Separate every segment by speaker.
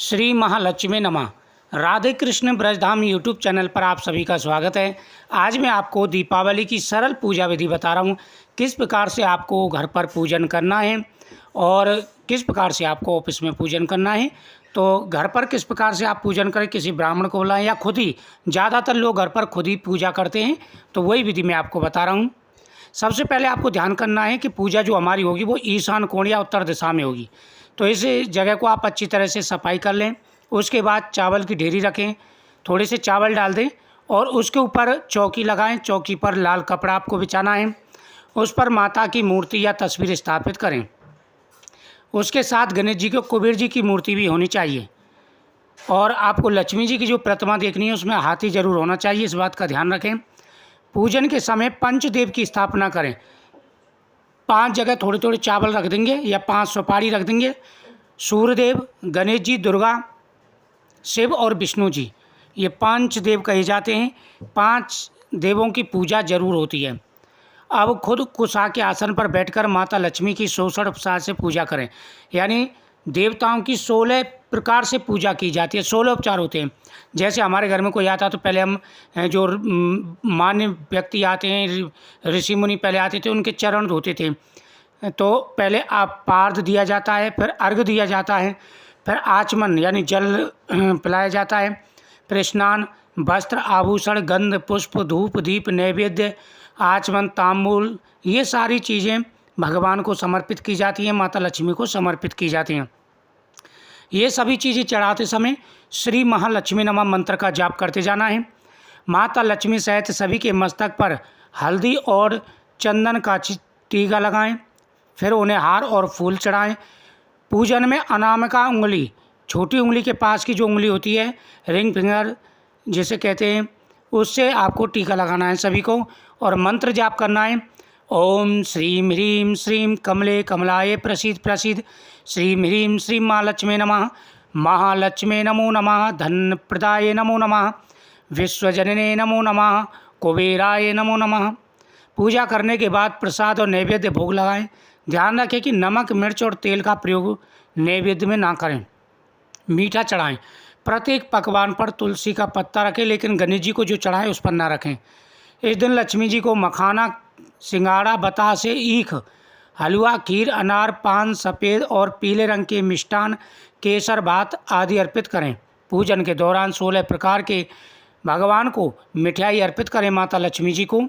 Speaker 1: श्री महालक्ष्मी नमः। Radhe Krishna Brajdham YouTube channel पर आप सभी का स्वागत है। आज मैं आपको दीपावली की सरल पूजा विधि बता रहा हूँ, किस प्रकार से आपको घर पर पूजन करना है और किस प्रकार से आपको ऑफिस में पूजन करना है। तो घर पर किस प्रकार से आप पूजन करें, किसी ब्राह्मण को बुलाएं या खुद ही, ज़्यादातर लोग घर पर खुद ही पूजा करते हैं, तो वही विधि मैं आपको बता रहा हूँ। सबसे पहले आपको ध्यान करना है कि पूजा जो हमारी होगी वो ईशान कोण या उत्तर दिशा में होगी। तो इस जगह को आप अच्छी तरह से सफाई कर लें। उसके बाद चावल की ढेरी रखें, थोड़े से चावल डाल दें और उसके ऊपर चौकी लगाएं। चौकी पर लाल कपड़ा आपको बिछाना है, उस पर माता की मूर्ति या तस्वीर स्थापित करें। उसके साथ गणेश जी के, कुबेर जी की मूर्ति भी होनी चाहिए और आपको लक्ष्मी जी की जो प्रतिमा देखनी है उसमें हाथी जरूर होना चाहिए, इस बात का ध्यान रखें। पूजन के समय पंचदेव की स्थापना करें। 5 जगह थोड़े थोड़े चावल रख देंगे या 5 सुपारी रख देंगे। सूर्यदेव, गणेश जी, दुर्गा, शिव और विष्णु जी, ये 5 देव कहे जाते हैं। 5 देवों की पूजा जरूर होती है। अब खुद कुशा के आसन पर बैठकर माता लक्ष्मी की 66 उपचार से पूजा करें। यानी देवताओं की 16 प्रकार से पूजा की जाती है, 16 उपचार होते हैं। जैसे हमारे घर में कोई आता तो पहले हम जो मान्य व्यक्ति आते हैं, ऋषि मुनि पहले आते थे, उनके चरण धोते थे। तो पहले आप पार्द दिया जाता है, फिर अर्घ दिया जाता है, फिर आचमन यानी जल पिलाया जाता है, फिर स्नान, वस्त्र, आभूषण, गंध, पुष्प, धूप, दीप, नैवेद्य, आचमन, तांबूल, ये सारी चीज़ें भगवान को समर्पित की जाती हैं, माता लक्ष्मी को समर्पित की जाती हैं। ये सभी चीज़ें चढ़ाते समय श्री महालक्ष्मी नमः मंत्र का जाप करते जाना है। माता लक्ष्मी सहित सभी के मस्तक पर हल्दी और चंदन का टीका लगाएं, फिर उन्हें हार और फूल चढ़ाएं। पूजन में अनामिका उंगली, छोटी उंगली के पास की जो उंगली होती है, रिंग फिंगर जिसे कहते हैं, उससे आपको टीका लगाना है सभी को और मंत्र जाप करना है। ओम श्रीं ह्रीं श्रीं कमले कमलाय प्रसीद प्रसीद, श्रीं ह्रीं श्रीं महालक्ष्मी नमः, महालक्ष्मी नमो नमः, धन प्रदाय नमो नमः, विश्वजनने नमो नमः, कुबेराय नमो नमः। पूजा करने के बाद प्रसाद और नैवेद्य भोग लगाएं। ध्यान रखें कि नमक, मिर्च और तेल का प्रयोग नैवेद्य में ना करें। मीठा चढ़ाएं। प्रत्येक पकवान पर तुलसी का पत्ता रखें, लेकिन गणेश जी को जो चढ़ाएं उस पर ना रखें। इस दिन लक्ष्मी जी को मखाना, सिंगाड़ा, बतासे, ईख, हलवा, खीर, अनार, पान, सफ़ेद और पीले रंग के मिष्ठान, केसर, भात आदि अर्पित करें। पूजन के दौरान 16 प्रकार के भगवान को मिठाई अर्पित करें माता लक्ष्मी जी को।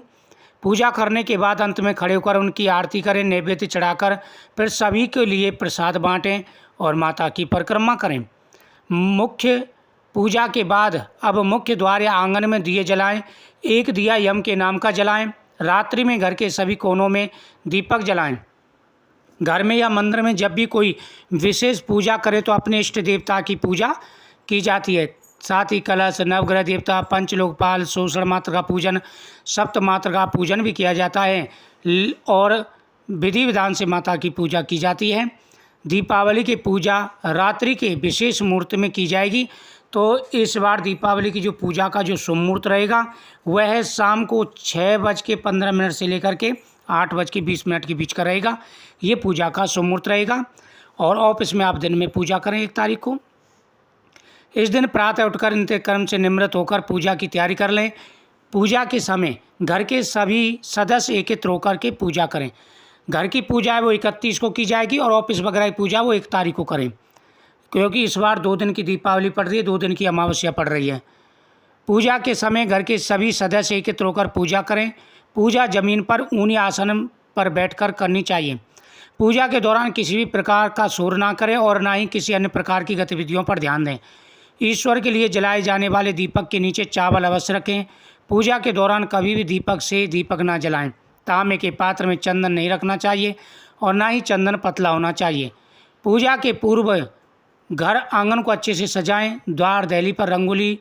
Speaker 1: पूजा करने के बाद अंत में खड़े होकर उनकी आरती करें, नैवेद्य चढ़ाकर फिर सभी के लिए प्रसाद बांटें और माता की परिक्रमा करें। मुख्य पूजा के बाद अब मुख्य द्वार या आंगन में दिए जलाएं। एक दिया यम के नाम का जलाएं। रात्रि में घर के सभी कोनों में दीपक जलाएं। घर में या मंदिर में जब भी कोई विशेष पूजा करे तो अपने इष्ट देवता की पूजा की जाती है। साथ ही कलश, नवग्रह देवता, पंचलोकपाल, शोषण मात्र का पूजन, सप्त मात्र का पूजन भी किया जाता है और विधि विधान से माता की पूजा की जाती है। दीपावली की पूजा रात्रि के विशेष मुहूर्त में की जाएगी। तो इस बार दीपावली की जो पूजा का जो शुभ मुहूर्त रहेगा वह है शाम को 6:15 से लेकर के 8:20 के बीच का रहेगा। ये पूजा का शुभ मुहूर्त रहेगा और ऑफिस में आप दिन में पूजा करें 1 तारीख को। इस दिन प्रातः उठकर नित्यकर्म से निवृत्त होकर पूजा की तैयारी कर लें। पूजा के समय घर के सभी सदस्य एकत्र होकर के पूजा करें। घर की पूजा है वो 31 को की जाएगी और ऑफिस वगैरह की पूजा वो 1 तारीख को करें, क्योंकि इस बार 2 दिन की दीपावली पड़ रही है, 2 दिन की अमावस्या पड़ रही है। पूजा के समय घर के सभी सदस्य एकत्र होकर पूजा करें। पूजा जमीन पर ऊनी आसन पर बैठकर करनी चाहिए। पूजा के दौरान किसी भी प्रकार का शोर ना करें और ना ही किसी अन्य प्रकार की गतिविधियों पर ध्यान दें। ईश्वर के लिए जलाए जाने वाले दीपक के नीचे चावल अवश्य रखें। पूजा के दौरान कभी भी दीपक से दीपक ना जलाएं। तांबे के पात्र में चंदन नहीं रखना चाहिए और ना ही चंदन पतला होना चाहिए। पूजा के पूर्व घर आंगन को अच्छे से सजाएं। द्वार दहली पर रंगोली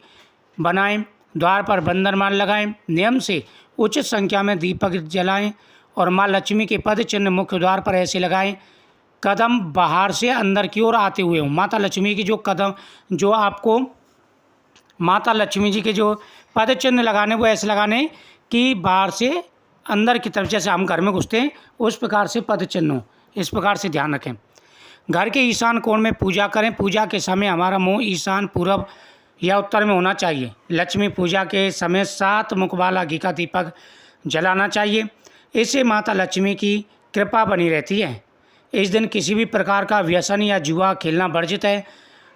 Speaker 1: बनाएं। द्वार पर बंधनमाल लगाएं। नियम से उचित संख्या में दीपक जलाएं और माँ लक्ष्मी के पद चिन्ह मुख्य द्वार पर ऐसे लगाएं कदम बाहर से अंदर की ओर आते हुए हों। माता लक्ष्मी की जो कदम, जो आपको माता लक्ष्मी जी के जो पद चिन्ह लगाने वो ऐसे लगाने कि बाहर से अंदर की तरफ, जैसे हम घर में घुसते हैं उस प्रकार से पद चिन्ह हो, इस प्रकार से ध्यान रखें। घर के ईशान कोण में पूजा करें। पूजा के समय हमारा मुंह ईशान, पूरब या उत्तर में होना चाहिए। लक्ष्मी पूजा के समय 7 मुख वाला घी का दीपक जलाना चाहिए। इससे माता लक्ष्मी की कृपा बनी रहती है। इस दिन किसी भी प्रकार का व्यसन या जुआ खेलना वर्जित है।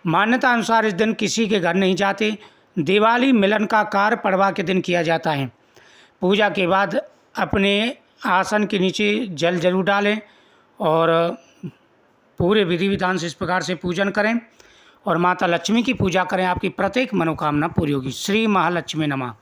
Speaker 1: मान्यता अनुसार इस दिन किसी के घर नहीं जाते। दिवाली मिलन का कार्य पड़वा के दिन किया जाता है। पूजा के बाद अपने आसन के नीचे जल जरूर डालें और पूरे विधि विधान से इस प्रकार से पूजन करें और माता लक्ष्मी की पूजा करें। आपकी प्रत्येक मनोकामना पूरी होगी। श्री महालक्ष्मी नमः।